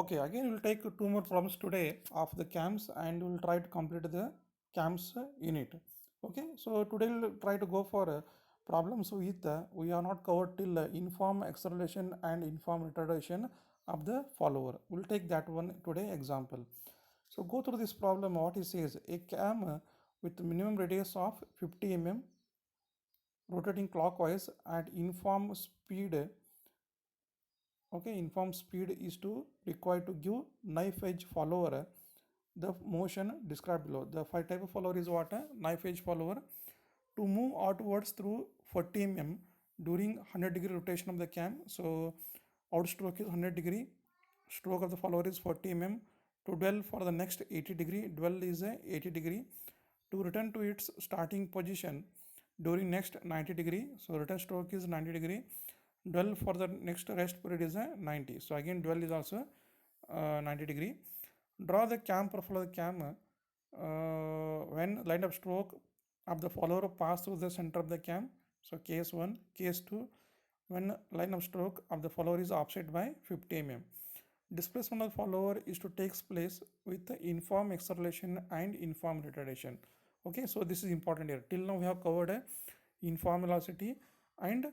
Okay, again we'll take two more problems today of the CAMS and we'll try to complete the CAMS unit. Okay, so today we'll try to go for problems with we are not covered till inform acceleration and inform retardation of the follower. We'll take that one today example. So go through this problem. What it says: a CAM with minimum radius of 50 mm rotating clockwise at uniform speed. Okay, uniform speed is to required to give knife edge follower the motion described below. The type of follower is what? Knife edge follower to move outwards through 40 mm during 100-degree rotation of the cam. So outstroke is 100 degree, stroke of the follower is 40 mm. To dwell for the next 80 degree, dwell is 80 degree. To return to its starting position during next 90 degree, so return stroke is 90 degree. Dwell for the next rest period is 90. So again dwell is also 90 degree. Draw the cam profile of the cam when line of stroke of the follower pass through the center of the cam. So case 1. Case 2, when line of stroke of the follower is offset by 50 mm. Displacement of the follower is to takes place with the uniform acceleration and uniform retardation. Okay, so this is important here. Till now we have covered uniform velocity and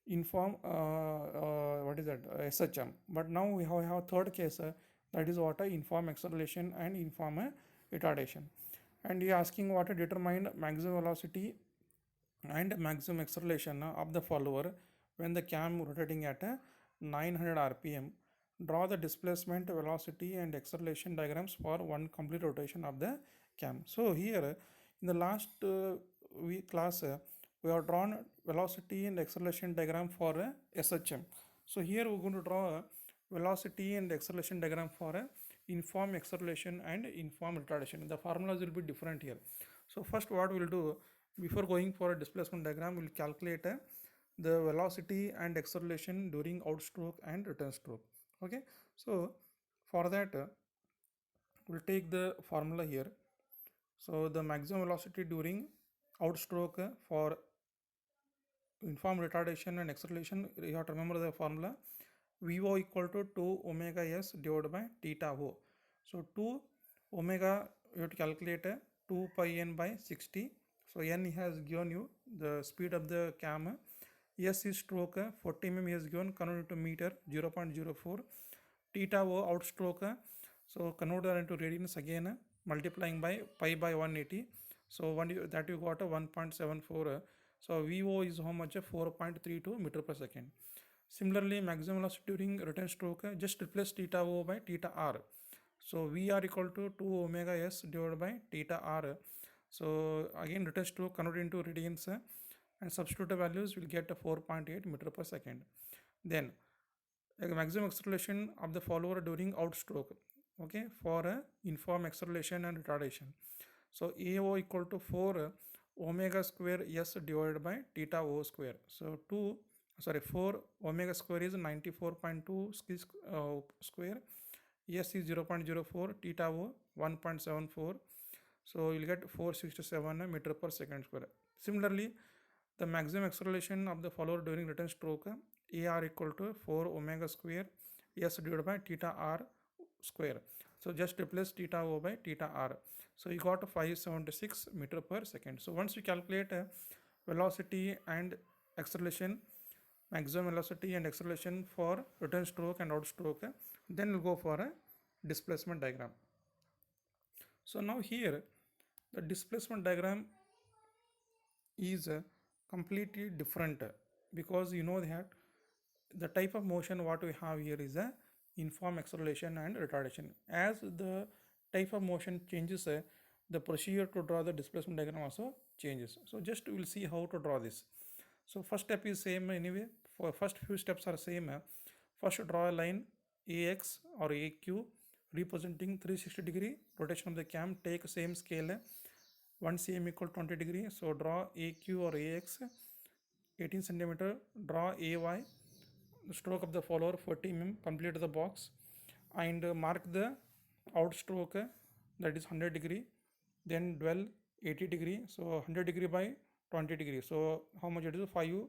inform what is that SHM, but now we have third case that is what inform acceleration and inform retardation. And he asking what determine maximum velocity and maximum acceleration of the follower when the cam rotating at 900 rpm. Draw the displacement, velocity and acceleration diagrams for one complete rotation of the cam. So here in the last week class we have drawn velocity and acceleration diagram for SHM. So here we're going to draw a velocity and acceleration diagram for a uniform acceleration and uniform retardation. The formulas will be different here. So first what we'll do, before going for a displacement diagram, we'll calculate the velocity and acceleration during outstroke and return stroke. Okay, so for that we'll take the formula here. So the maximum velocity during outstroke for uniform retardation and acceleration, you have to remember the formula VO equal to 2 omega s divided by theta O. So 2 omega you have to calculate 2 pi n by 60. So n has given you the speed of the cam. S is stroke 40 mm is given, converted to meter 0.04. Theta O outstroke, so convert that into radians again, multiplying by pi by 180. So that you got a 1.74. So VO is how much? 4.32 meter per second. Similarly, maximum velocity during return stroke, just replace theta O by theta R. So VR equal to 2 omega s divided by theta R. So again return stroke convert into radians and substitute the values, will get a 4.8 meter per second. Then maximum acceleration of the follower during outstroke, okay, for a uniform acceleration and retardation. So AO equal to 4 omega square s divided by theta O square. So 4 omega square is 94.2 square, s is 0.04, theta O 1.74. So you'll get 467 meter per second square. Similarly, the maximum acceleration of the follower during return stroke, AR equal to 4 omega square s divided by theta R square. So just replace theta O by theta R. So you got 576 meter per second. So once you calculate velocity and acceleration, maximum velocity and acceleration for return stroke and outstroke, then we'll go for a displacement diagram. So now here the displacement diagram is completely different, because you know that the type of motion what we have here is a uniform acceleration and retardation. As the type of motion changes, the procedure to draw the displacement diagram also changes. So just we will see how to draw this. So first step is same anyway. For first few steps are same. First draw a line AX or AQ representing 360 degree rotation of the cam. Take same scale 1 cm equal 20 degree. So draw AQ or AX 18 centimeter. Draw AY, the stroke of the follower 40 mm. Complete the box and mark the outstroke, that is 100 degree. Then dwell 80 degree. So 100 degree by 20 degree. So how much it is? 5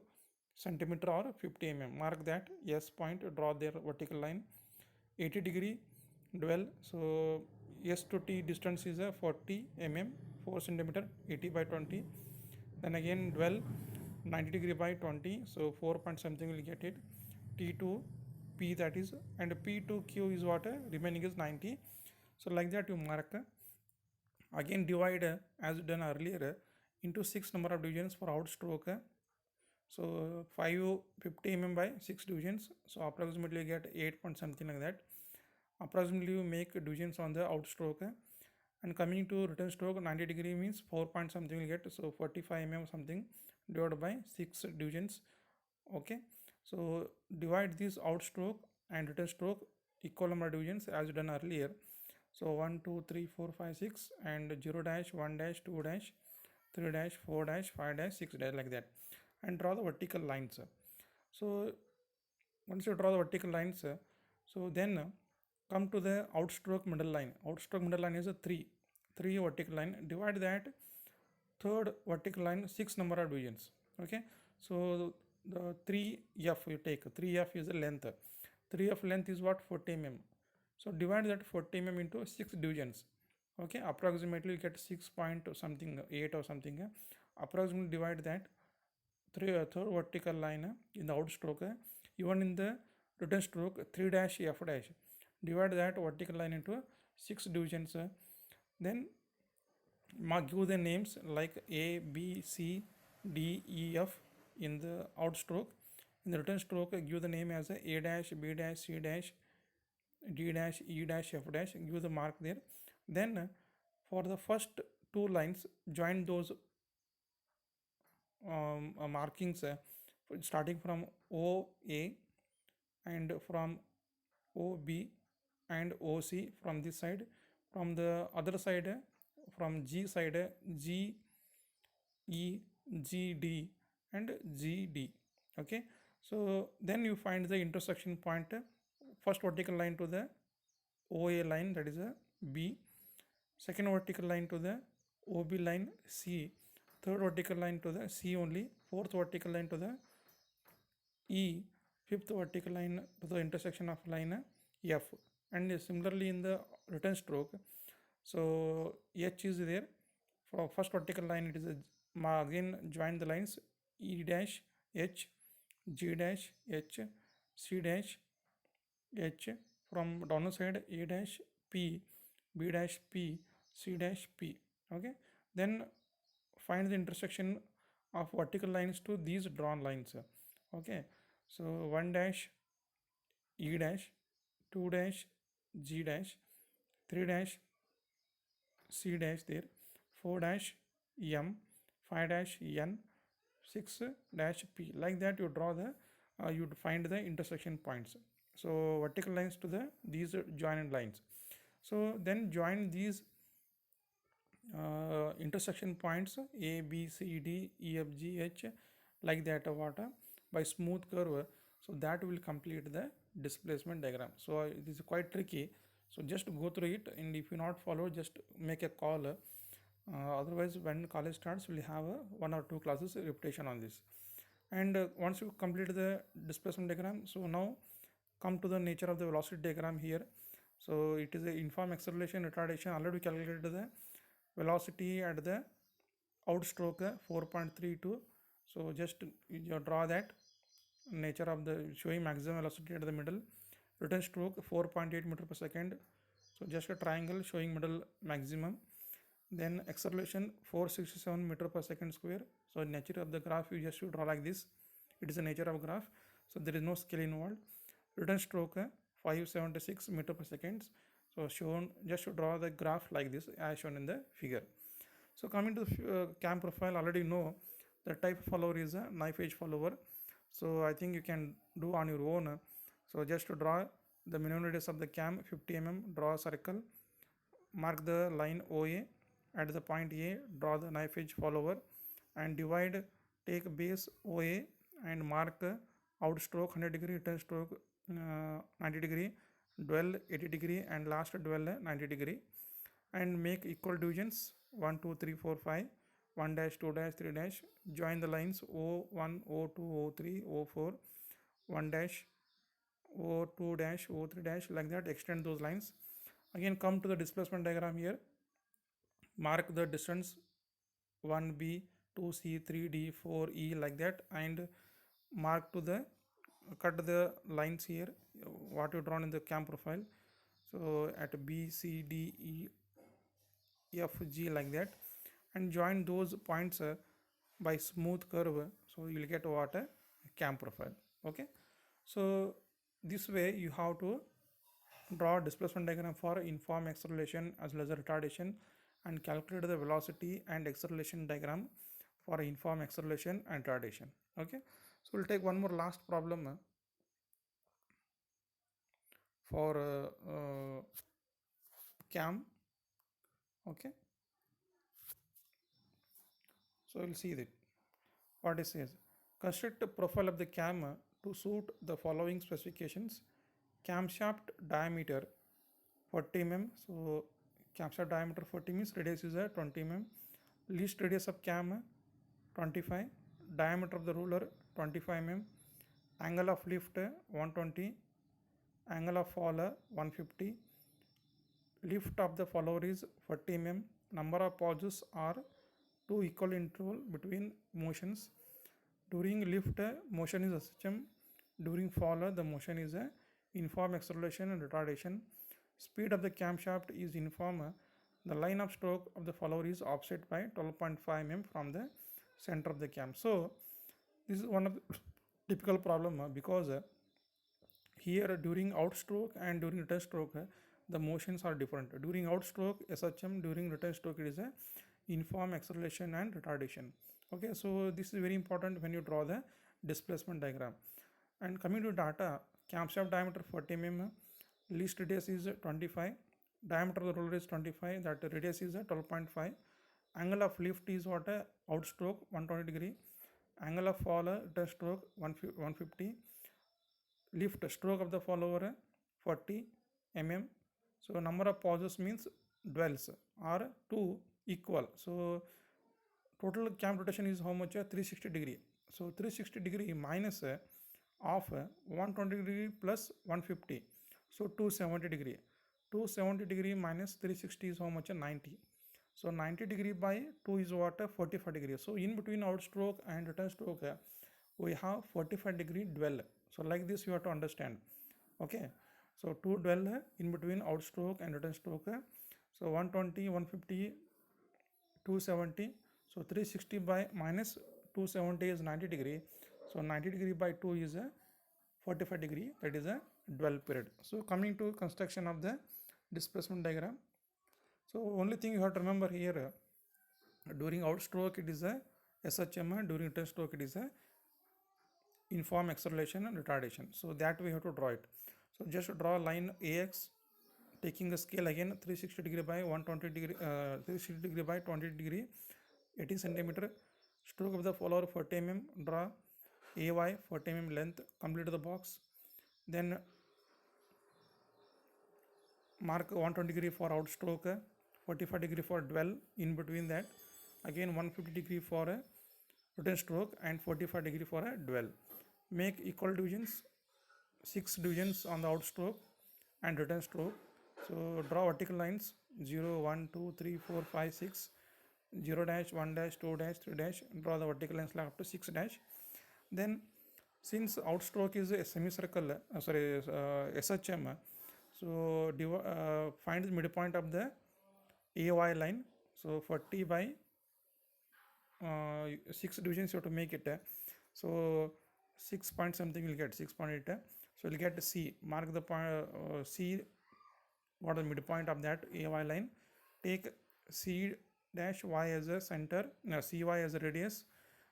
centimeter or 50 mm. Mark that S point. Draw their vertical line. 80 degree dwell. So S to T distance is a 40 mm, 4 centimeter, 80 by 20. Then again dwell 90 degree by 20, so 4 point something will get it. T to P, that is, and P to Q is what, remaining is 90. So like that you mark. Again divide as done earlier into 6 number of divisions for outstroke. So 550 mm by 6 divisions, so approximately you get 8 point something like that. Approximately you make divisions on the outstroke. And coming to return stroke, 90 degree means 4 point something will get, so 45 mm something divided by 6 divisions. Okay, so divide this outstroke and return stroke equal number of divisions as done earlier. So 1 2 3 4 5 6 and 0 dash 1 dash 2 dash 3 dash 4 dash 5 dash 6 dash, like that, and draw the vertical lines. So once you draw the vertical lines, so then come to the outstroke middle line. Outstroke middle line is a 3 vertical line. Divide that third vertical line 6 number of divisions. Okay, so the 3f you take, 3f is the length, 3f length is what, 40 mm. So divide that 40 mm into 6 divisions. Okay, approximately you get 6 point something 8 or something. Approximately divide that third vertical line in the outstroke, even in the return stroke 3 dash f dash, divide that vertical line into 6 divisions. Then give the names like A, B, C, D, E, F in the outstroke. In the return stroke, give the name as A dash, B dash, C dash, D dash, E dash, F dash, give the mark there. Then for the first two lines, join those markings starting from OA and from OB and OC from this side. From the other side, from G side, G, E, GD and GD. Okay, so then you find the intersection point, first vertical line to the OA line, that is a B, second vertical line to the OB line C, third vertical line to the C only, fourth vertical line to the E, fifth vertical line to the intersection of line F. And similarly in the return stroke, so H is there. For first vertical line it is again join the lines E dash H, G dash H, C dash H. From down side A dash P, B dash P, C dash P. Okay, then find the intersection of vertical lines to these drawn lines. Okay, so 1 dash E dash, 2 dash G dash, 3 dash C dash there, 4 dash M, 5 dash N, 6 dash P. Like that you draw the you find the intersection points. So vertical lines to the these joined lines. So then join these intersection points A, B, C, D, E, F, G, H, like that by smooth curve. So that will complete the displacement diagram. So it is quite tricky. So just go through it, and if you not follow, just make a call. Otherwise, when college starts, we'll have 1 or 2 classes repetition on this. And once you complete the displacement diagram, so now come to the nature of the velocity diagram here. So it is a uniform acceleration retardation. Already calculated the velocity at the outstroke 4.32. So just you draw that nature of the showing maximum velocity at the middle. Return stroke 4.8 meter per second. So just a triangle showing middle maximum. Then acceleration 467 meter per second square. So nature of the graph you just should draw like this. It is the nature of graph. So there is no scale involved. Return stroke 576 meter per second. So shown, just to draw the graph like this as shown in the figure. So coming to the cam profile, already know the type of follower is a knife edge follower. So I think you can do on your own. So just to draw the minimum radius of the cam 50 mm, draw a circle, mark the line OA at the point A, draw the knife edge follower and divide, take base OA and mark outstroke 100 degree, return stroke 90 degree, dwell 80 degree and last dwell 90 degree, and make equal divisions 1 2 3 4 5, 1 dash 2 dash 3 dash, join the lines O1 O2 O3 O4, 1 dash O2 dash O3 dash, like that extend those lines. Again come to the displacement diagram here. Mark the distance 1b, 2c, 3d, 4e like that, and mark to the cut the lines here what you drawn in the cam profile. So at B, C, D, E, F, G like that, and join those points by smooth curve. So you will get what a cam profile. Okay, so this way you have to draw displacement diagram for uniform acceleration as well as retardation, and calculate the velocity and acceleration diagram for uniform acceleration and retardation. Okay, so we'll take one more last problem for cam. Okay, so we'll see that what it says. Construct a profile of the cam to suit the following specifications. Camshaft diameter 40 mm. So camshaft diameter 40 means radius is a 20 mm. Least radius of cam 25. Diameter of the roller 25 mm. Angle of lift 120. Angle of fall 150. Lift of the follower is 40 mm. Number of pauses are 2 equal interval between motions. During lift motion is SHM. During fall the motion is a uniform acceleration and retardation. Speed of the camshaft is uniform. The line of stroke of the follower is offset by 12.5 mm from the center of the cam. So this is one of the typical problem because here during outstroke and during return stroke the motions are different. During outstroke SHM, during return stroke it is a uniform acceleration and retardation. Okay, so this is very important when you draw the displacement diagram. And coming to data, camshaft diameter 40 mm, least radius is 25, diameter of the roller is 25, that radius is 12.5. Angle of lift is what outstroke 120 degree, angle of fall return stroke 150, lift stroke of the follower 40 mm. So number of pauses means dwells are 2 equal. So total cam rotation is how much? 360 degree. So 360 degree minus of 120 degree plus 150. So 270 degree. 270 degree minus 360 is how much? 90. So 90 degree by 2 is what? 45 degree. So in between outstroke and return stroke we have 45 degree dwell. So like this you have to understand. Okay, so 2 dwell in between outstroke and return stroke. So 120, 150, 270. So 360 by minus 270 is 90 degree. So 90 degree by 2 is a 45 degree, that is a dwell period. So coming to construction of the displacement diagram. So only thing you have to remember here, during outstroke it is a SHM, during return stroke it is a uniform acceleration and retardation. So that we have to draw it. So just draw a line AX, taking the scale again 360 degree by 120 degree, 360 degree by 20 degree, 18 centimeter. Stroke of the follower 40 mm. Draw AY 40 mm length. Complete the box. Then mark 120 degree for outstroke, 45 degree for dwell. In between that, again 150 degree for a return stroke and 45 degree for a dwell. Make equal divisions, 6 divisions on the outstroke and return stroke. So draw vertical lines 0, 1, 2, 3, 4, 5, 6, 0 dash, 1 dash, 2 dash, 3 dash. Draw the vertical lines like up to 6 dash. Then since outstroke is a semicircle, SHM, so find the midpoint of the AY line. So 40 by 6 divisions you have to make it. So 6 point something will get 6.8. So you'll get C. Mark the point C. What is the midpoint of that AY line? Take C dash Y as a center, CY as a radius,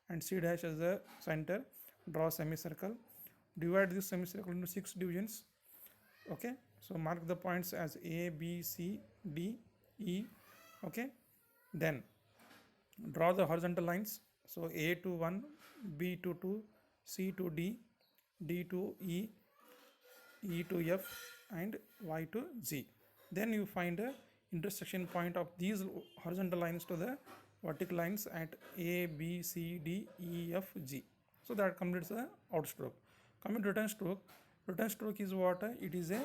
and C dash as a center. Draw a semicircle. Divide this semicircle into 6 divisions. Okay, so mark the points as A, B, C, D, E. Okay, then draw the horizontal lines. So A to 1, B to 2, C to D, D to E, E to F, and Y to Z. Then you find a intersection point of these horizontal lines to the vertical lines at A, B, C, D, E, F, G. So that completes the outstroke. Coming to return stroke is what? It is a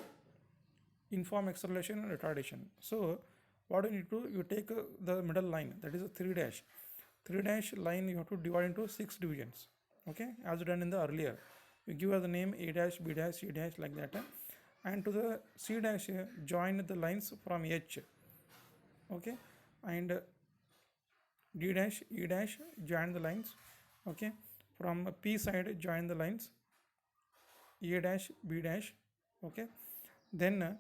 uniform acceleration and retardation. So what you need to, you take the middle line, that is a 3 dash. 3 dash line you have to divide into 6 divisions, okay, as done in the earlier. You give us the name A dash, B dash, C dash, like that, and to the C dash join the lines from H, okay, and D dash, E dash, join the lines, okay, from P side join the lines A dash, B dash, okay, then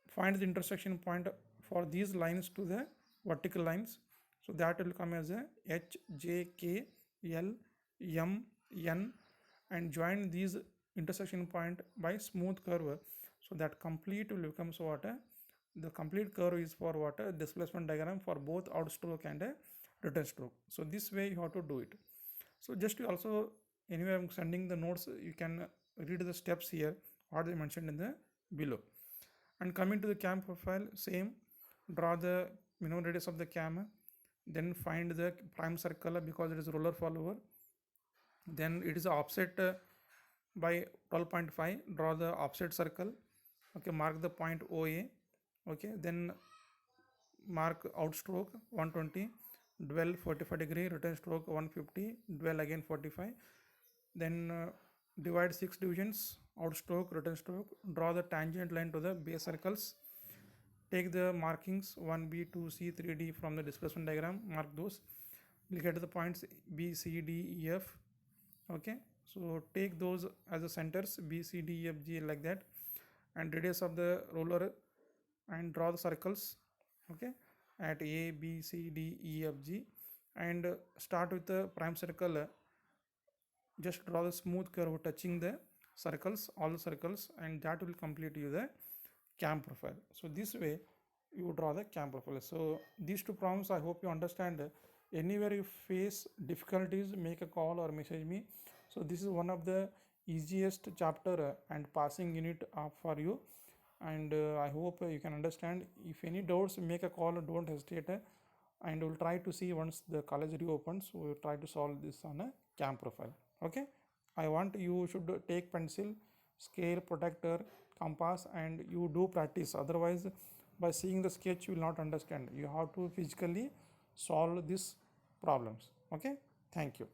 find the intersection point for these lines to the vertical lines, so that will come as a H, J, K, L, M, N, and join these intersection point by smooth curve, so that complete will becomes what, the complete curve is for what, displacement diagram for both outstroke and return stroke. So this way you have to do it. So just you also, anyway I'm sending the notes, you can read the steps here what they mentioned in the below. And coming to the cam profile, same, draw the minimum radius of the cam, then find the prime circle because it is roller follower, then it is offset by 12.5, draw the offset circle, okay, mark the point OA, okay, then mark outstroke 120, dwell 45 degree, return stroke 150, dwell again 45, then divide 6 divisions, outstroke, return stroke, draw the tangent line to the base circles, take the markings 1B, 2C, 3D from the displacement diagram, mark those, we'll get the points B, C, D, E, F, okay, so take those as the centers B, C, D, E, F, G, like that, and radius of the roller, and draw the circles, okay, at A, B, C, D, E, F, G, and start with the prime circle, just draw the smooth curve touching the circles, all the circles, and that will complete you the cam profile. So this way you draw the cam profile. So these two problems I hope you understand. Anywhere you face difficulties, make a call or message me. So this is one of the easiest chapter and passing unit for you, and I hope you can understand. If any doubts, make a call, don't hesitate, and we'll try to see once the college reopens, we'll try to solve this on a cam profile. Okay, I want you should take pencil, scale, protector, compass, and you do practice. Otherwise by seeing the sketch you will not understand. You have to physically solve these problems. Okay, thank you.